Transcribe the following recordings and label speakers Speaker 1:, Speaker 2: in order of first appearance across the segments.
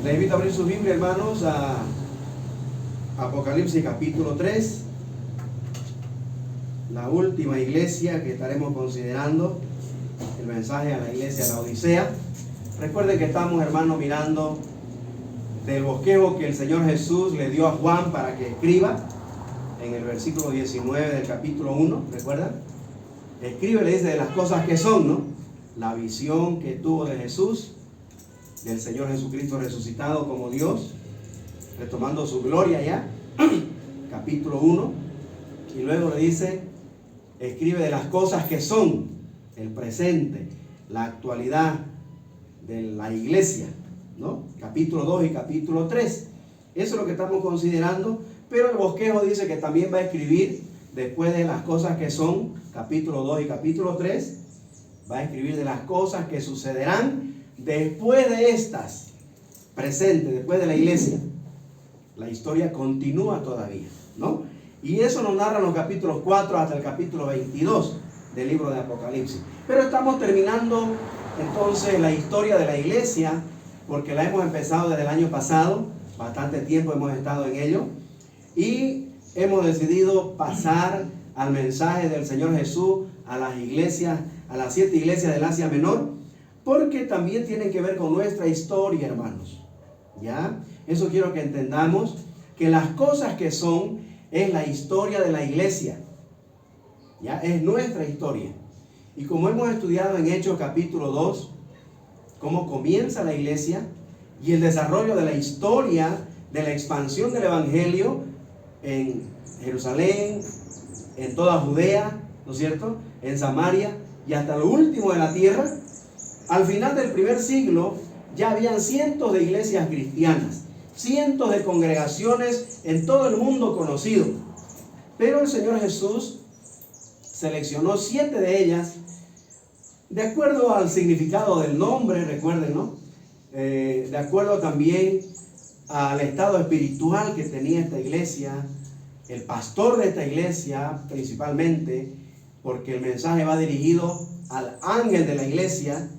Speaker 1: Le invito a abrir su Biblia, hermanos, a Apocalipsis capítulo 3, la última iglesia que estaremos considerando, el mensaje a la iglesia de la Odisea. Recuerden que estamos, hermanos, mirando del bosquejo que el Señor Jesús le dio a Juan para que escriba en el versículo 19 del capítulo 1, ¿recuerdan? Escribe, le dice, de las cosas que son, ¿no? La visión que tuvo de Jesús, del Señor Jesucristo resucitado como Dios, retomando su gloria ya, capítulo 1, y luego le dice, escribe de las cosas que son, el presente, la actualidad de la iglesia, ¿no? Capítulo 2 y capítulo 3. Eso es lo que estamos considerando, pero el bosquejo dice que también va a escribir, después de las cosas que son, capítulo 2 y capítulo 3, va a escribir de las cosas que sucederán después de estas, presente, después de la iglesia. La historia continúa todavía, ¿no? Y eso nos narra en los capítulos 4 hasta el capítulo 22 del libro de Apocalipsis. Pero estamos terminando entonces la historia de la iglesia, porque la hemos empezado desde el año pasado, bastante tiempo hemos estado en ello, y hemos decidido pasar al mensaje del Señor Jesús a las iglesias, a las 7 iglesias del Asia Menor, porque también tienen que ver con nuestra historia, hermanos. ¿Ya? Eso quiero que entendamos, que las cosas que son es la historia de la iglesia. ¿Ya? Es nuestra historia. Y como hemos estudiado en Hechos capítulo 2, cómo comienza la iglesia y el desarrollo de la historia de la expansión del evangelio en Jerusalén, en toda Judea, ¿no es cierto?, en Samaria y hasta lo último de la tierra. Al final del primer siglo ya habían cientos de iglesias cristianas, cientos de congregaciones en todo el mundo conocido. Pero el Señor Jesús seleccionó 7 de ellas de acuerdo al significado del nombre, recuerden, ¿no? De acuerdo también al estado espiritual que tenía esta iglesia, el pastor de esta iglesia principalmente, porque el mensaje va dirigido al ángel de la iglesia,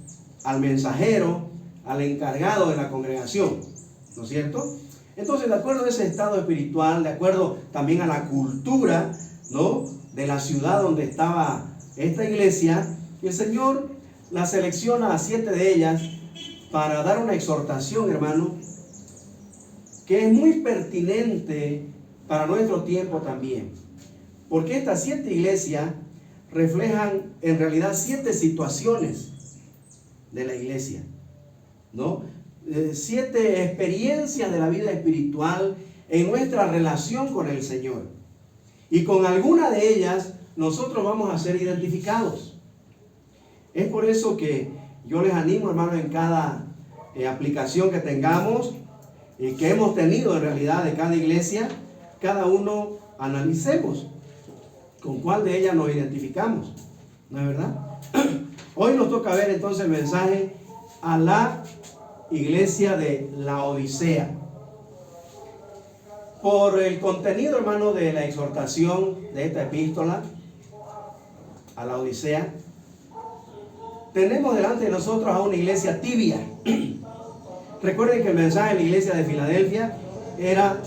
Speaker 1: al mensajero, al encargado de la congregación, ¿no es cierto? Entonces, de acuerdo a ese estado espiritual, de acuerdo también a la cultura, ¿no?, de la ciudad donde estaba esta iglesia, el Señor la selecciona a 7 de ellas para dar una exhortación, hermano, que es muy pertinente para nuestro tiempo también, porque estas 7 iglesias reflejan en realidad 7 situaciones de la iglesia, ¿no? 7 experiencias de la vida espiritual en nuestra relación con el Señor. Y con alguna de ellas nosotros vamos a ser identificados. Es por eso que yo les animo, hermanos, en cada aplicación que tengamos, que hemos tenido en realidad de cada iglesia, cada uno analicemos con cuál de ellas nos identificamos, ¿no es verdad? Hoy nos toca ver entonces el mensaje a la iglesia de la Odisea. Por el contenido, hermano, de la exhortación de esta epístola a la Odisea, tenemos delante de nosotros a una iglesia tibia. Recuerden que el mensaje de la iglesia de Filadelfia era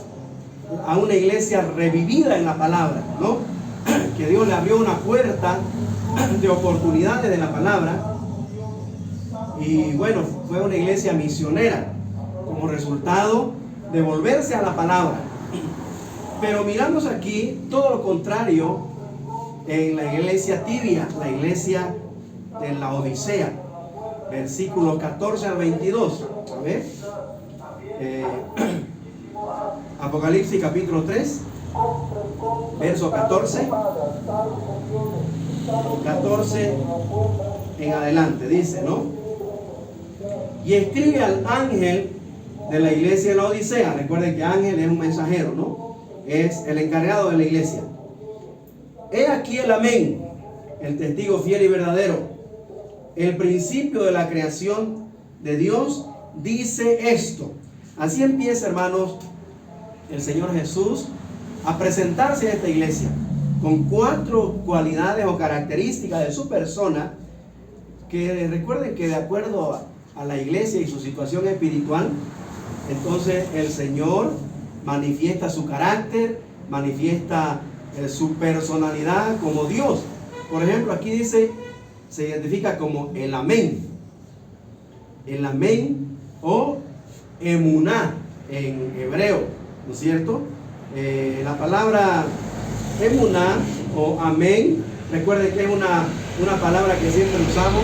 Speaker 1: a una iglesia revivida en la palabra, ¿no? Que Dios le abrió una puerta de oportunidades de la palabra. Y bueno, fue una iglesia misionera como resultado de volverse a la palabra. Pero miramos aquí todo lo contrario en la iglesia tibia, la iglesia de la Odisea, versículos 14 al 22. A ver, Apocalipsis capítulo 3, verso 14 en adelante, dice, ¿no? Y escribe al ángel de la iglesia de la Odisea. Recuerden que ángel es un mensajero, ¿no? Es el encargado de la iglesia. He aquí el amén, el testigo fiel y verdadero, el principio de la creación de Dios, dice esto. Así empieza, hermanos, el Señor Jesús a presentarse a esta iglesia con 4 cualidades o características de su persona, que recuerden que de acuerdo a la iglesia y su situación espiritual, entonces el Señor manifiesta su carácter, manifiesta su personalidad como Dios. Por ejemplo, aquí dice, se identifica como el amén. El amén o emuná en hebreo, ¿no es cierto? La palabra emuná o amén, recuerden que es una palabra que siempre usamos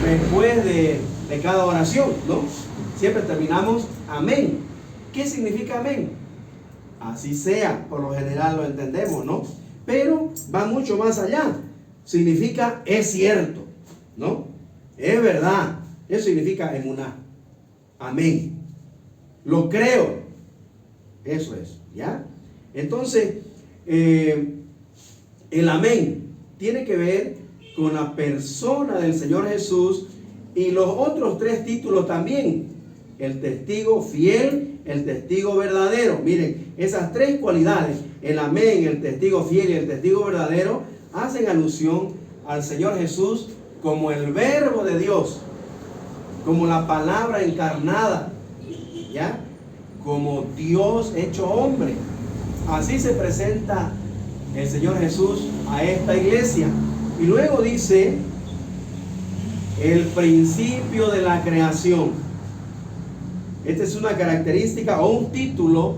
Speaker 1: después de cada oración, ¿no? Siempre terminamos amén. ¿Qué significa amén? Así sea, por lo general lo entendemos, ¿no? Pero va mucho más allá. Significa es cierto, ¿no? Es verdad. Eso significa emuná. Amén. Lo creo. Eso es, ¿ya? Entonces, el amén tiene que ver con la persona del Señor Jesús y los otros tres títulos también. El testigo fiel, el testigo verdadero. Miren, esas tres cualidades, el amén, el testigo fiel y el testigo verdadero, hacen alusión al Señor Jesús como el verbo de Dios, como la palabra encarnada, ¿ya? Como Dios hecho hombre. Así se presenta el Señor Jesús a esta iglesia. Y luego dice, el principio de la creación. Esta es una característica o un título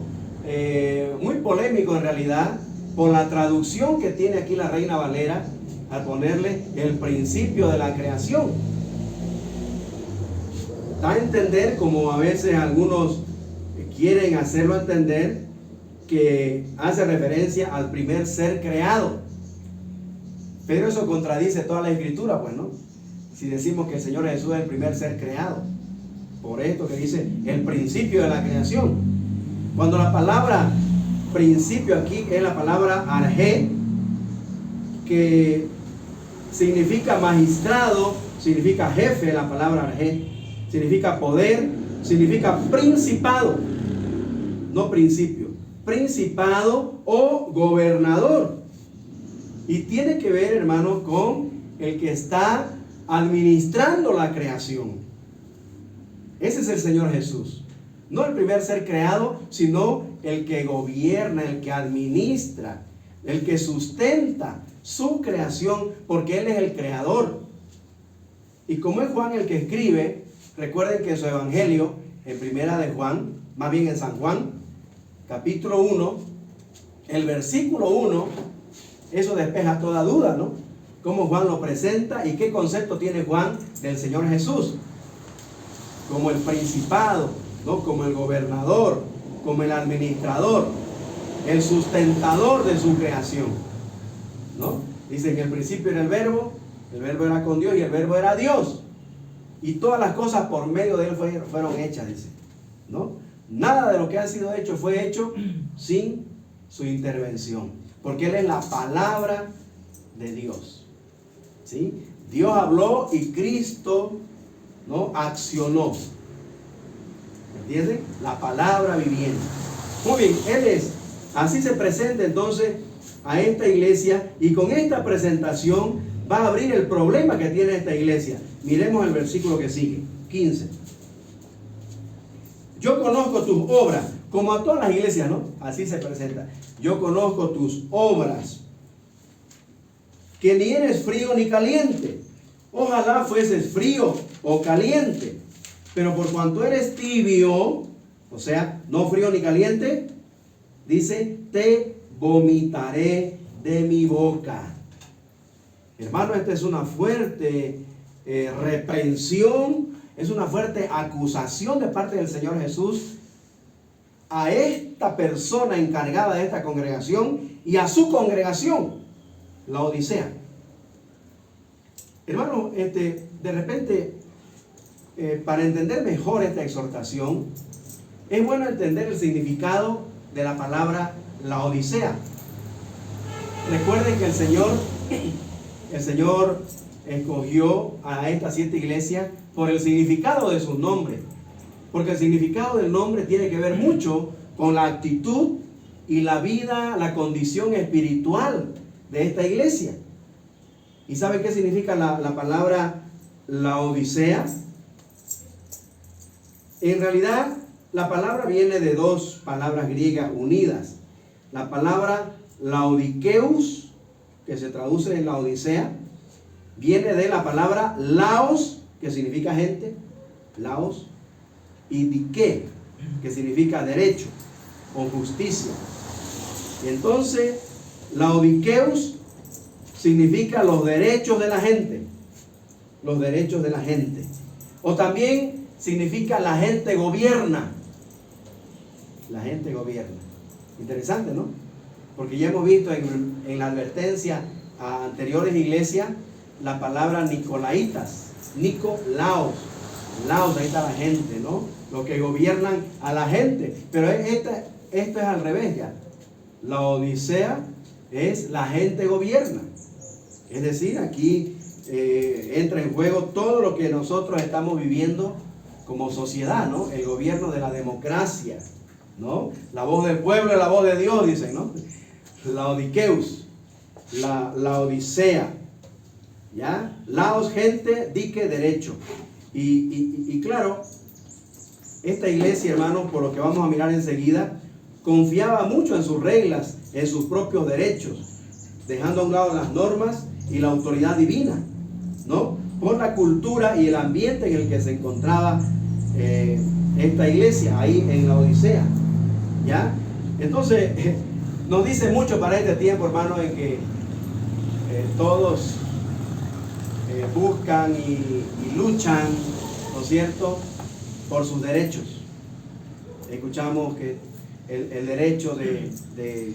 Speaker 1: muy polémico en realidad, por la traducción que tiene aquí la Reina Valera al ponerle el principio de la creación. Da a entender, como a veces algunos quieren hacerlo entender, que hace referencia al primer ser creado. Pero eso contradice toda la escritura, pues, ¿no? Si decimos que el Señor Jesús es el primer ser creado. Por esto que dice el principio de la creación. Cuando la palabra principio aquí es la palabra arjé, que significa magistrado, significa jefe, la palabra arjé, significa poder, significa principado, no principio, principado o gobernador. Y tiene que ver, hermano, con el que está administrando la creación. Ese es el Señor Jesús. No el primer ser creado, sino el que gobierna, el que administra, el que sustenta su creación, porque Él es el creador. Y como es Juan el que escribe, recuerden que en su evangelio, en primera de Juan, más bien en San Juan, capítulo 1, el versículo 1, eso despeja toda duda, ¿no? Cómo Juan lo presenta y qué concepto tiene Juan del Señor Jesús. Como el principado, ¿no? Como el gobernador, como el administrador, el sustentador de su creación, ¿no? Dice que en el principio era el verbo era con Dios y el verbo era Dios. Y todas las cosas por medio de Él fueron hechas, dice, ¿no? Nada de lo que ha sido hecho fue hecho sin su intervención, porque Él es la palabra de Dios, ¿sí? Dios habló y Cristo, ¿no?, accionó. ¿Entienden? La palabra viviente. Muy bien, Él es. Así se presenta entonces a esta iglesia, y con esta presentación va a abrir el problema que tiene esta iglesia. Miremos el versículo que sigue, 15. Yo conozco tus obras, como a todas las iglesias, ¿no? Así se presenta. Yo conozco tus obras, que ni eres frío ni caliente. Ojalá fueses frío o caliente, pero por cuanto eres tibio, o sea, no frío ni caliente, dice, te vomitaré de mi boca. Hermano, esta es una fuerte reprensión, es una fuerte acusación de parte del Señor Jesús a esta persona encargada de esta congregación y a su congregación, la Odisea. Hermano, de repente, para entender mejor esta exhortación, es bueno entender el significado de la palabra la Odisea. Recuerden que el Señor escogió a estas 7 iglesias por el significado de su nombre, porque el significado del nombre tiene que ver mucho con la actitud y la vida, la condición espiritual de esta iglesia. ¿Y sabe qué significa la palabra la Odisea? En realidad la palabra viene de dos palabras griegas unidas. La palabra laodikeus, que se traduce en la Odisea, viene de la palabra laos, que significa gente, laos, y dike, que significa derecho o justicia. Y entonces, laodikeus significa los derechos de la gente, los derechos de la gente. O también significa la gente gobierna, la gente gobierna. Interesante, ¿no? Porque ya hemos visto en la advertencia a anteriores iglesias la palabra nicolaitas, Nicolaos, Laos, ahí está la gente, ¿no? Los que gobiernan a la gente. Pero esto es al revés ya. La Odisea es la gente gobierna. Es decir, aquí entra en juego todo lo que nosotros estamos viviendo como sociedad, ¿no? El gobierno de la democracia, ¿no? La voz del pueblo es la voz de Dios, dicen, ¿no? Laodikeus, la Odisea, ¿ya? Laos, gente, dique, derecho. Y claro, esta iglesia, hermanos, por lo que vamos a mirar enseguida, confiaba mucho en sus reglas, en sus propios derechos, dejando a un lado las normas y la autoridad divina, ¿no? Por la cultura y el ambiente en el que se encontraba esta iglesia, ahí en la Odisea, ¿ya? Entonces, nos dice mucho para este tiempo, hermano, en que todos buscan y luchan, ¿no es cierto?, por sus derechos. Escuchamos que el derecho de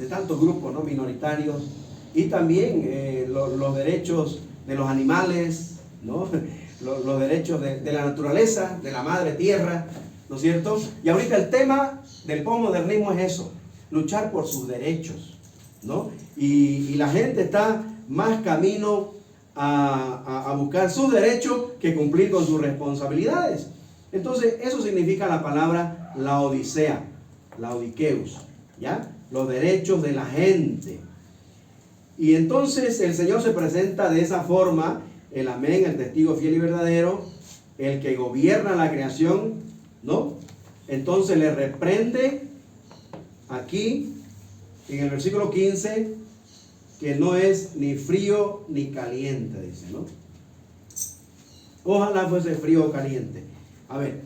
Speaker 1: tantos grupos, ¿no?, minoritarios, y también los derechos de los animales, ¿no? Los derechos de la naturaleza, de la madre tierra, ¿no es cierto? Y ahorita el tema del posmodernismo es eso, luchar por sus derechos, ¿no? Y la gente está más camino a buscar sus derechos que cumplir con sus responsabilidades. Entonces, eso significa la palabra laodicea, laodikeus, ¿ya? Los derechos de la gente. Y entonces el Señor se presenta de esa forma, el amén, el testigo fiel y verdadero, el que gobierna la creación, ¿no? Entonces le reprende aquí, en el versículo 15, que no es ni frío ni caliente, dice, ¿no? Ojalá fuese frío o caliente. A ver,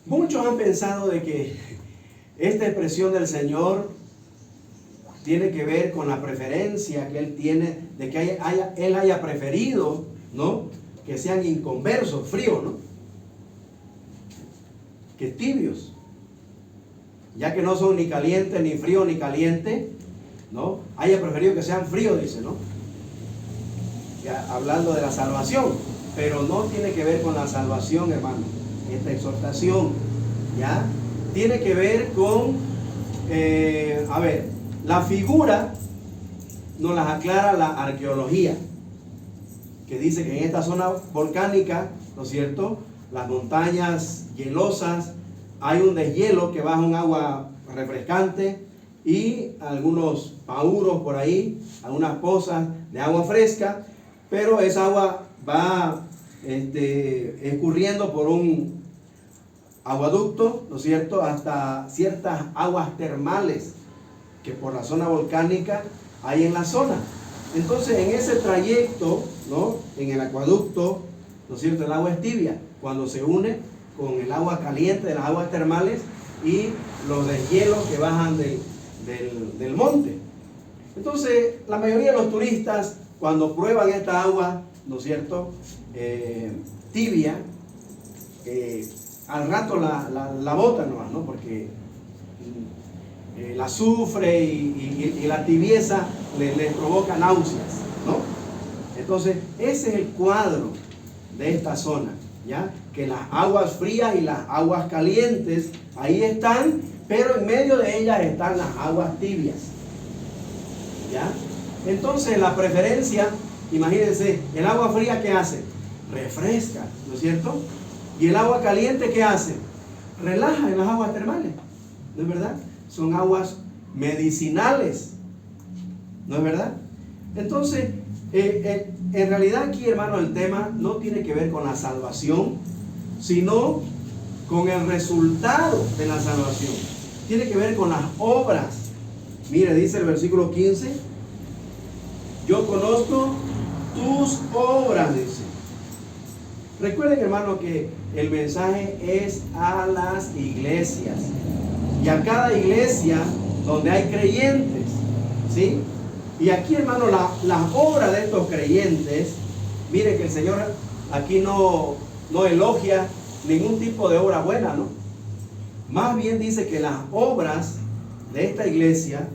Speaker 1: muchos han pensado de que esta expresión del Señor tiene que ver con la preferencia que Él tiene, de que Él haya preferido, ¿no?, que sean inconversos, fríos, ¿no?, que tibios, ya que no son ni calientes, ni frío, ni caliente, ¿no?, haya preferido que sean fríos, dice, ¿no?, ya, hablando de la salvación, pero no tiene que ver con la salvación, hermano, esta exhortación, ¿ya?, tiene que ver con, a ver, la figura nos las aclara la arqueología, que dice que en esta zona volcánica, ¿no es cierto?, las montañas hielosas, hay un deshielo que baja un agua refrescante y algunos pauros por ahí, algunas pozas de agua fresca, pero esa agua va escurriendo por un aguaducto, ¿no es cierto?, hasta ciertas aguas termales que por la zona volcánica hay en la zona. Entonces, en ese trayecto, ¿no?, en el acueducto, ¿no es cierto?, el agua es tibia cuando se une con el agua caliente de las aguas termales y los deshielos que bajan del monte. Entonces, la mayoría de los turistas, cuando prueban esta agua, ¿no es cierto?, tibia, al rato la botan nomás, ¿no?, porque el azufre y la tibieza les provoca náuseas, ¿no? Entonces, ese es el cuadro de esta zona, ¿ya? Que las aguas frías y las aguas calientes ahí están, pero en medio de ellas están las aguas tibias, ¿ya? Entonces, la preferencia, imagínense, el agua fría, ¿qué hace? Refresca, ¿no es cierto? Y el agua caliente, ¿qué hace? Relaja en las aguas termales, ¿no es verdad? Son aguas medicinales, ¿no es verdad? Entonces, en realidad aquí, hermano, el tema no tiene que ver con la salvación, sino con el resultado de la salvación. Tiene que ver con las obras. Mire, dice el versículo 15, yo conozco tus obras, dice. Recuerden, hermano, que el mensaje es a las iglesias. Y a cada iglesia donde hay creyentes, ¿sí? Y aquí, hermano, las obras de estos creyentes, mire que el Señor aquí no elogia ningún tipo de obra buena, ¿no? Más bien dice que las obras de esta iglesia,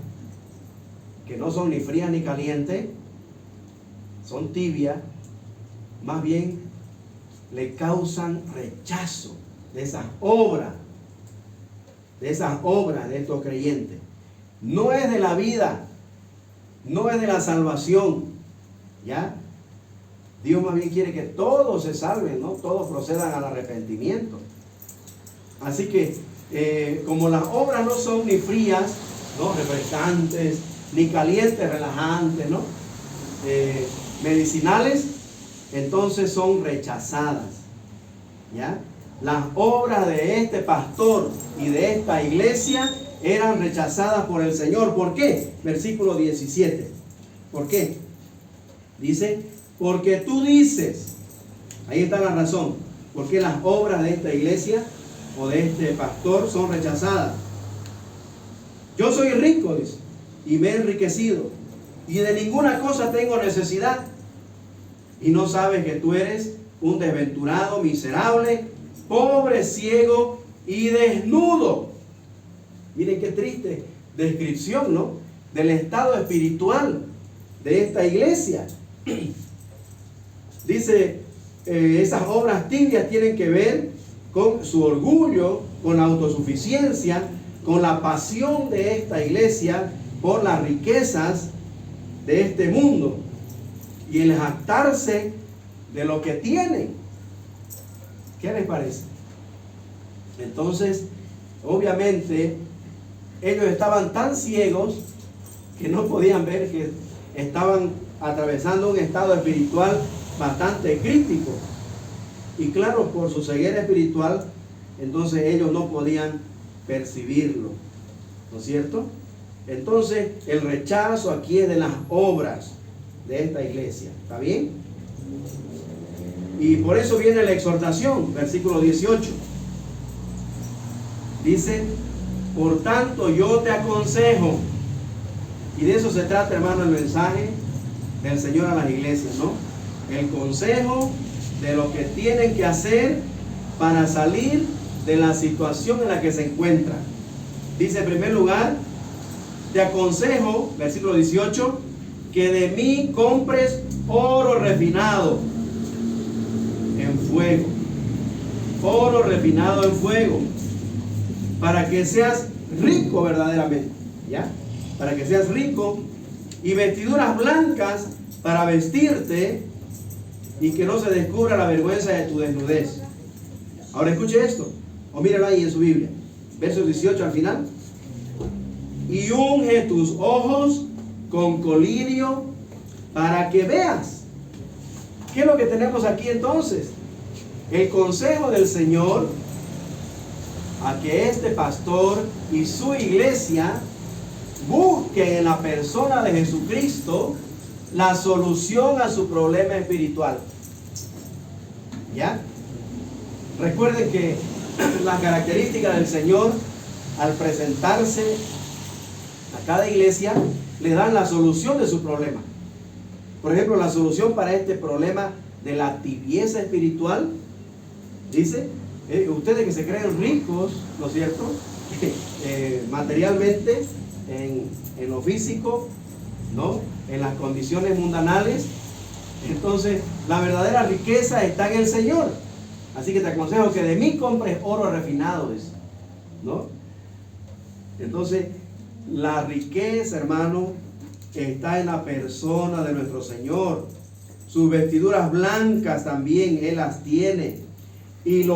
Speaker 1: que no son ni frías ni calientes, son tibias, más bien le causan rechazo de esas obras de estos creyentes. No es de la vida, no es de la salvación, ¿ya? Dios más bien quiere que todos se salven, ¿no? Todos procedan al arrepentimiento. Así que, como las obras no son ni frías, ¿no?, refrescantes, ni calientes, relajantes, ¿no?, medicinales, entonces son rechazadas, ¿ya? Las obras de este pastor y de esta iglesia eran rechazadas por el Señor. ¿Por qué? Versículo 17. ¿Por qué? Dice, porque tú dices, ahí está la razón, por qué las obras de esta iglesia o de este pastor son rechazadas. Yo soy rico, dice, y me he enriquecido, y de ninguna cosa tengo necesidad. Y no sabes que tú eres un desventurado, miserable, pobre, ciego y desnudo. Miren qué triste descripción, ¿no?, del estado espiritual de esta iglesia. Dice, esas obras tibias tienen que ver con su orgullo, con la autosuficiencia, con la pasión de esta iglesia por las riquezas de este mundo y el jactarse de lo que tienen. ¿Qué les parece? Entonces, obviamente, ellos estaban tan ciegos que no podían ver que estaban atravesando un estado espiritual bastante crítico. Y claro, por su ceguera espiritual, entonces ellos no podían percibirlo, ¿no es cierto? Entonces, el rechazo aquí es de las obras de esta iglesia. ¿Está bien? Y por eso viene la exhortación, versículo 18. Dice, por tanto yo te aconsejo. Y de eso se trata, hermano, el mensaje del Señor a las iglesias, ¿no? El consejo de lo que tienen que hacer para salir de la situación en la que se encuentran. Dice, en primer lugar, te aconsejo, versículo 18, que de mí compres oro refinado en fuego. Oro refinado en fuego. Para que seas rico verdaderamente, ¿ya? Para que seas rico, y vestiduras blancas para vestirte y que no se descubra la vergüenza de tu desnudez. Ahora escuche esto, o míralo ahí en su Biblia, verso 18 al final. Y unge tus ojos con colirio para que veas. ¿Qué es lo que tenemos aquí entonces? El consejo del Señor a que este pastor y su iglesia busquen en la persona de Jesucristo la solución a su problema espiritual. ¿Ya? Recuerden que la característica del Señor al presentarse a cada iglesia le dan la solución de su problema. Por ejemplo, la solución para este problema de la tibieza espiritual, dice, ustedes que se creen ricos, ¿no es cierto? Materialmente, en lo físico, ¿no?, en las condiciones mundanales, entonces la verdadera riqueza está en el Señor. Así que te aconsejo que de mí compres oro refinado, ¿no? Entonces, la riqueza, hermano, está en la persona de nuestro Señor. Sus vestiduras blancas también Él las tiene. Y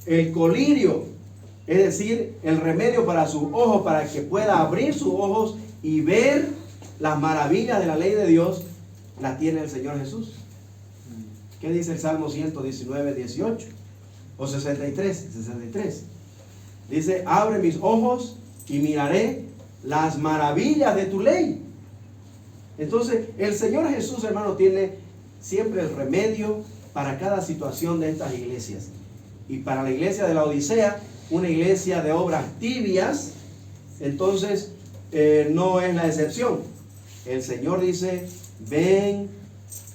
Speaker 1: el colirio, es decir, el remedio para sus ojos, para que pueda abrir sus ojos y ver las maravillas de la ley de Dios, la tiene el Señor Jesús. ¿Qué dice el Salmo 119, 18? o 63. Dice, abre mis ojos y miraré las maravillas de tu ley. Entonces, el Señor Jesús, hermano, tiene siempre el remedio para cada situación de estas iglesias. Y para la iglesia de la Odisea, una iglesia de obras tibias, entonces no es la excepción. El Señor dice, ven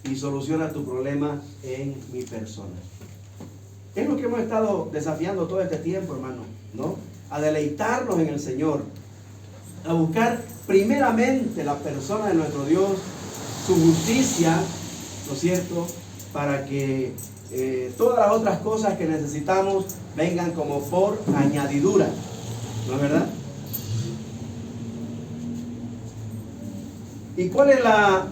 Speaker 1: y soluciona tu problema en mi persona. Es lo que hemos estado desafiando todo este tiempo, hermano, ¿no? A deleitarnos en el Señor, a buscar primeramente la persona de nuestro Dios, su justicia, ¿no es cierto?, para que todas las otras cosas que necesitamos vengan como por añadidura, ¿no es verdad? ¿Y cuál es la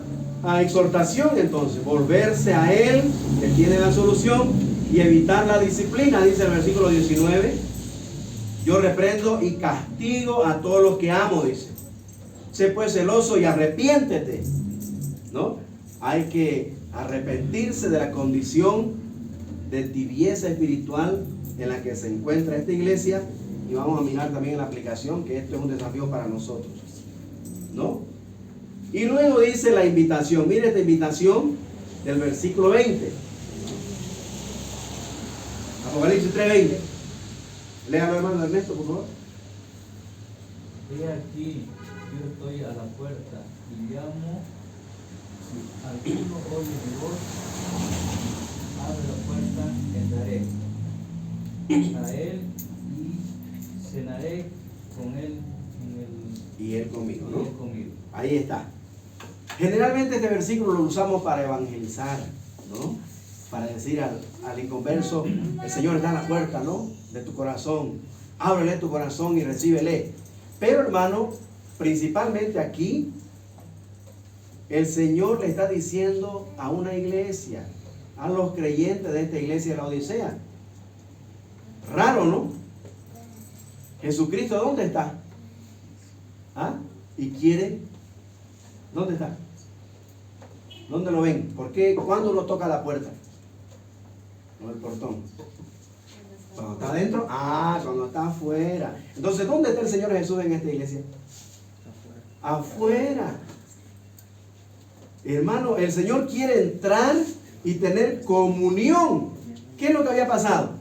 Speaker 1: exhortación entonces? Volverse a Él, que tiene la solución, y evitar la disciplina, dice el versículo 19. Yo reprendo y castigo a todos los que amo, dice. Sé pues celoso y arrepiéntete, ¿no? Hay que arrepentirse de la condición de tibieza espiritual en la que se encuentra esta iglesia, y vamos a mirar también en la aplicación que esto es un desafío para nosotros, ¿no? Y luego dice la invitación. Mire esta invitación del versículo 20. Apocalipsis 3:20. Léalo, hermano Ernesto, por favor.
Speaker 2: He aquí, yo estoy a la puerta y llamo. Si alguno oye mi voz, abre la puerta, entraré a él y cenaré con él
Speaker 1: y él conmigo,
Speaker 2: y
Speaker 1: ¿no?
Speaker 2: él conmigo.
Speaker 1: Ahí está. Generalmente este versículo lo usamos para evangelizar, ¿no? Para decir al inconverso, el Señor está a la puerta, ¿no?, de tu corazón. Ábrele tu corazón y recíbele. Pero, hermano, principalmente aquí, el Señor le está diciendo a una iglesia, a los creyentes de esta iglesia de la Odisea. Raro, ¿no? Jesucristo, ¿dónde está? ¿Ah? Y quiere, ¿dónde está? ¿Dónde lo ven? ¿Por qué? ¿Cuándo uno toca la puerta? No, el portón. Cuando está adentro, cuando está afuera. Entonces, ¿dónde está el Señor Jesús en esta iglesia? Afuera. Hermano, el Señor quiere entrar y tener comunión. ¿Qué es lo que había pasado?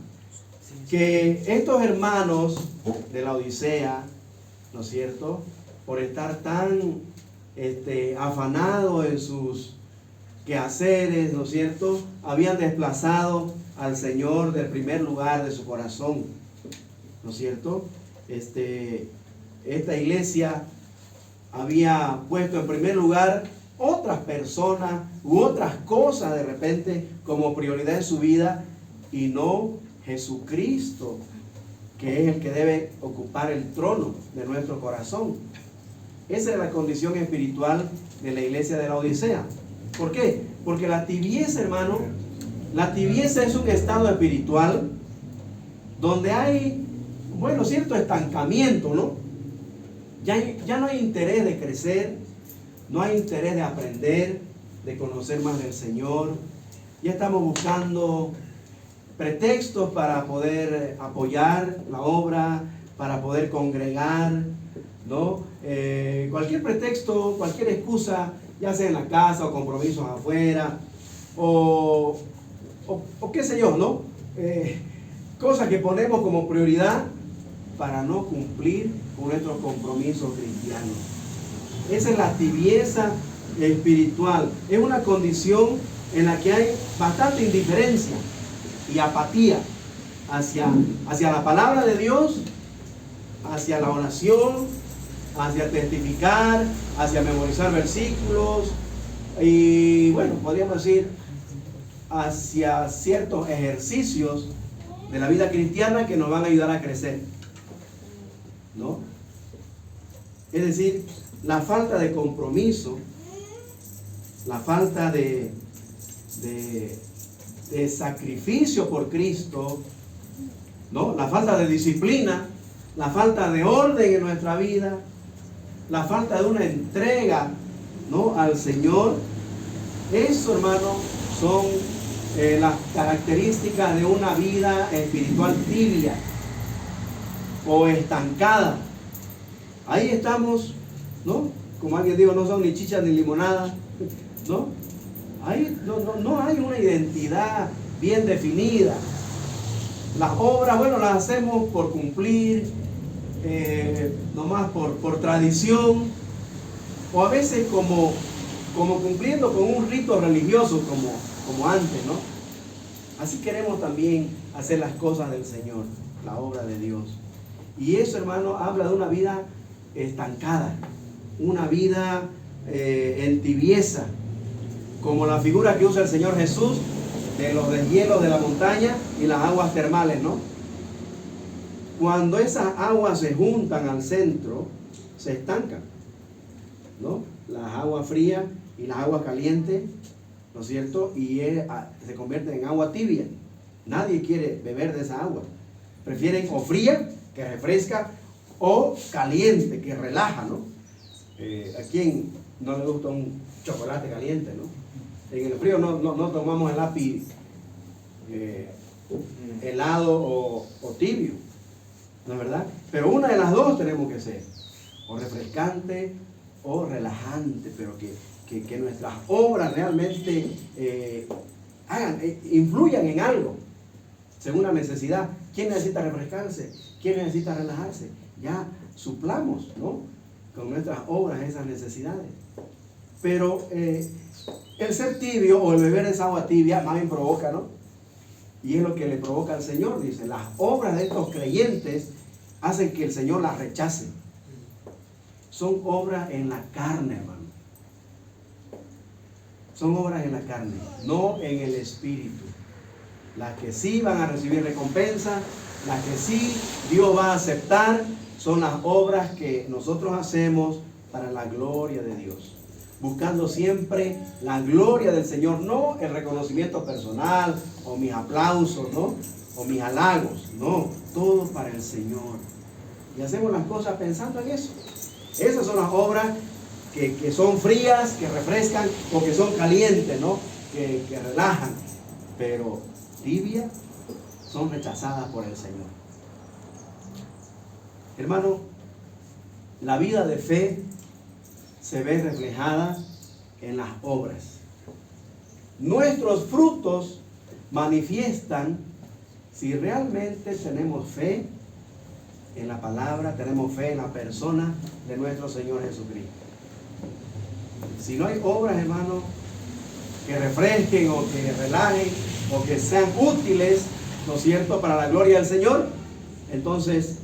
Speaker 1: Que estos hermanos de la Odisea, ¿no es cierto?, por estar tan afanados en sus quehaceres, ¿no es cierto?, habían desplazado al Señor del primer lugar de su corazón, ¿no es cierto? Esta iglesia había puesto en primer lugar otras personas u otras cosas de repente como prioridad en su vida, y no Jesucristo, que es el que debe ocupar el trono de nuestro corazón. Esa es la condición espiritual de la iglesia de la Odisea. ¿Por qué? Porque la tibieza, hermano, la tibieza es un estado espiritual donde hay, bueno, cierto estancamiento, ¿no? Ya no hay interés de crecer, no hay interés de aprender, de conocer más del Señor. Ya estamos buscando pretextos para poder apoyar la obra, para poder congregar, ¿no? Cualquier pretexto, cualquier excusa, ya sea en la casa o compromisos afuera, o qué sé yo, ¿no? Cosas que ponemos como prioridad para no cumplir con nuestros compromisos cristianos. Esa es la tibieza espiritual. Es una condición en la que hay bastante indiferencia y apatía hacia la palabra de Dios, hacia la oración, hacia testificar, hacia memorizar versículos y, bueno, podríamos decir, hacia ciertos ejercicios de la vida cristiana que nos van a ayudar a crecer, ¿no? Es decir, la falta de compromiso, la falta de sacrificio por Cristo, ¿no? La falta de disciplina, la falta de orden en nuestra vida, la falta de una entrega, ¿no?, al Señor. Eso, hermano, son las características de una vida espiritual tibia o estancada. Ahí estamos, ¿no? Como alguien dijo, no son ni chicha ni limonada, ¿no? Ahí no hay una identidad bien definida. Las obras, bueno, las hacemos por cumplir, nomás por tradición, o a veces como cumpliendo con un rito religioso como antes, ¿no? Así queremos también hacer las cosas del Señor, la obra de Dios. Y eso, hermano, habla de una vida estancada, una vida en tibieza, como la figura que usa el Señor Jesús de los deshielos de la montaña y las aguas termales, ¿no? Cuando esas aguas se juntan al centro, se estancan, ¿no? Las aguas frías y las aguas calientes, ¿no es cierto? Y se convierten en agua tibia. Nadie quiere beber de esa agua. Prefieren o fría, que refresca, o caliente, que relaja, ¿no? ¿A quién no le gusta un chocolate caliente, no? En el frío no tomamos el lápiz helado o tibio, ¿no es verdad? Pero una de las dos tenemos que ser, o refrescante o relajante, pero que nuestras obras realmente influyan en algo, según la necesidad. ¿Quién necesita refrescarse? ¿Quién necesita relajarse? Ya suplamos, ¿no?, con nuestras obras esas necesidades. Pero el ser tibio o el beber esa agua tibia más bien provoca, ¿no? Y es lo que le provoca al Señor. Dice, las obras de estos creyentes hacen que el Señor las rechace. Son obras en la carne, hermano. Son obras en la carne, no en el espíritu. Las que sí van a recibir recompensa, las que sí Dios va a aceptar, son las obras que nosotros hacemos para la gloria de Dios, buscando siempre la gloria del Señor, no el reconocimiento personal o mis aplausos, ¿no?, o mis halagos, no, todo para el Señor. Y hacemos las cosas pensando en eso. Esas son las obras que son frías, que refrescan, o que son calientes, ¿no?, que relajan, pero tibias, son rechazadas por el Señor. Hermano, la vida de fe se ve reflejada en las obras. Nuestros frutos manifiestan si realmente tenemos fe en la palabra, tenemos fe en la persona de nuestro Señor Jesucristo. Si no hay obras, hermano, que refresquen o que relajen o que sean útiles, ¿no es cierto?, para la gloria del Señor, entonces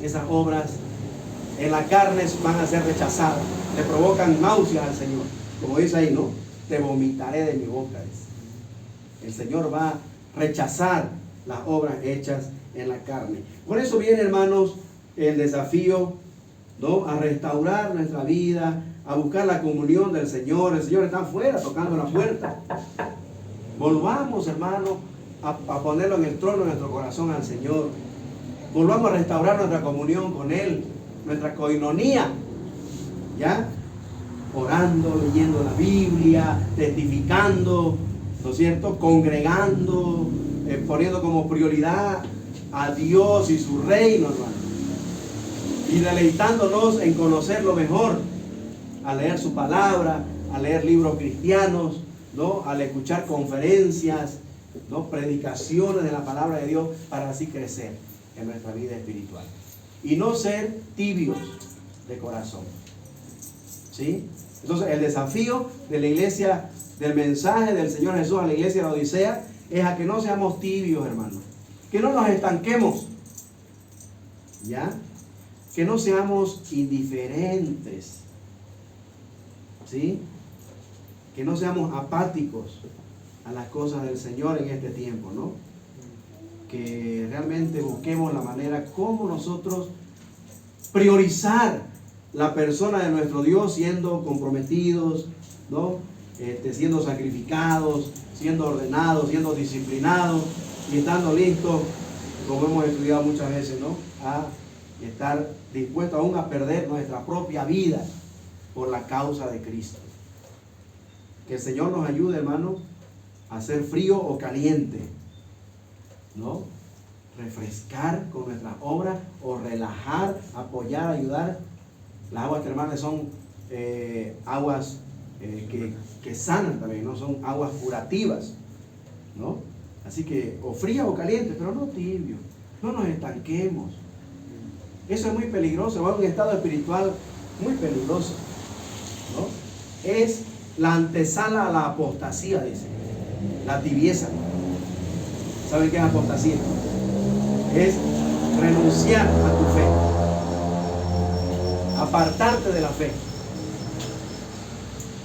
Speaker 1: esas obras en la carne van a ser rechazadas, le provocan náuseas al Señor, como dice ahí, ¿no? Te vomitaré de mi boca, dice. El Señor va a rechazar las obras hechas en la carne. Por eso viene, hermanos, el desafío, ¿no?, a restaurar nuestra vida, a buscar la comunión del Señor. El Señor está afuera tocando la puerta. Volvamos, hermanos, a ponerlo en el trono de nuestro corazón al Señor. Volvamos a restaurar nuestra comunión con Él, nuestra coinonía, ¿ya? Orando, leyendo la Biblia, testificando, ¿no es cierto?, congregando, poniendo como prioridad a Dios y su reino, hermano, y deleitándonos en conocerlo mejor, a leer su palabra, a leer libros cristianos, ¿no?, al escuchar conferencias, ¿no?, predicaciones de la palabra de Dios, para así crecer en nuestra vida espiritual y no ser tibios de corazón, ¿sí? Entonces el desafío de la iglesia, del mensaje del Señor Jesús a la iglesia de la Odisea, es a que no seamos tibios, hermanos, que no nos estanquemos, ¿ya?, que no seamos indiferentes, ¿sí?, que no seamos apáticos a las cosas del Señor en este tiempo, ¿no? Que realmente busquemos la manera como nosotros priorizar la persona de nuestro Dios, siendo comprometidos, ¿no?, siendo sacrificados, siendo ordenados, siendo disciplinados y estando listos, como hemos estudiado muchas veces, ¿no?, a estar dispuestos aún a perder nuestra propia vida por la causa de Cristo. Que el Señor nos ayude, hermano, hacer frío o caliente, ¿no? Refrescar con nuestras obras o relajar, apoyar, ayudar. Las aguas termales son aguas que sanan también, ¿no? Son aguas curativas, ¿no? Así que, o fría o caliente, pero no tibio. No nos estanquemos. Eso es muy peligroso, va a un estado espiritual muy peligroso, ¿no? Es la antesala a la apostasía, dice. La tibieza. ¿Saben qué es apostasía? Es renunciar a tu fe. Apartarte de la fe.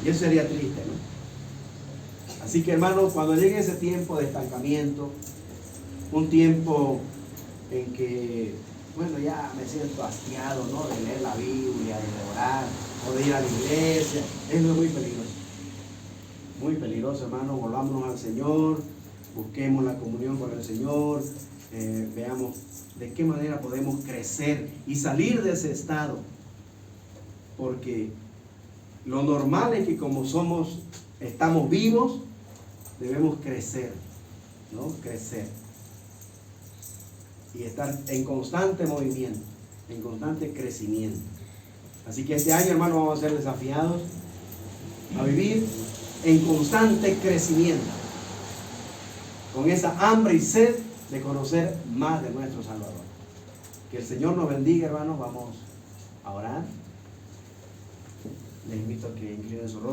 Speaker 1: Y eso sería triste, ¿no? Así que, hermanos, cuando llegue ese tiempo de estancamiento, un tiempo en que, bueno, ya me siento hastiado, ¿no? De leer la Biblia, de orar, o de ir a la iglesia, eso es muy peligroso. Muy peligroso, hermano. Volvámonos al Señor, busquemos la comunión con el Señor, veamos de qué manera podemos crecer y salir de ese estado. Porque lo normal es que como estamos vivos, debemos crecer, ¿no? Crecer. Y estar en constante movimiento, en constante crecimiento. Así que este año, hermano, vamos a ser desafiados a vivir en constante crecimiento, con esa hambre y sed de conocer más de nuestro Salvador. Que el Señor nos bendiga, hermanos. Vamos a orar. Les invito a que inclinen su rostro.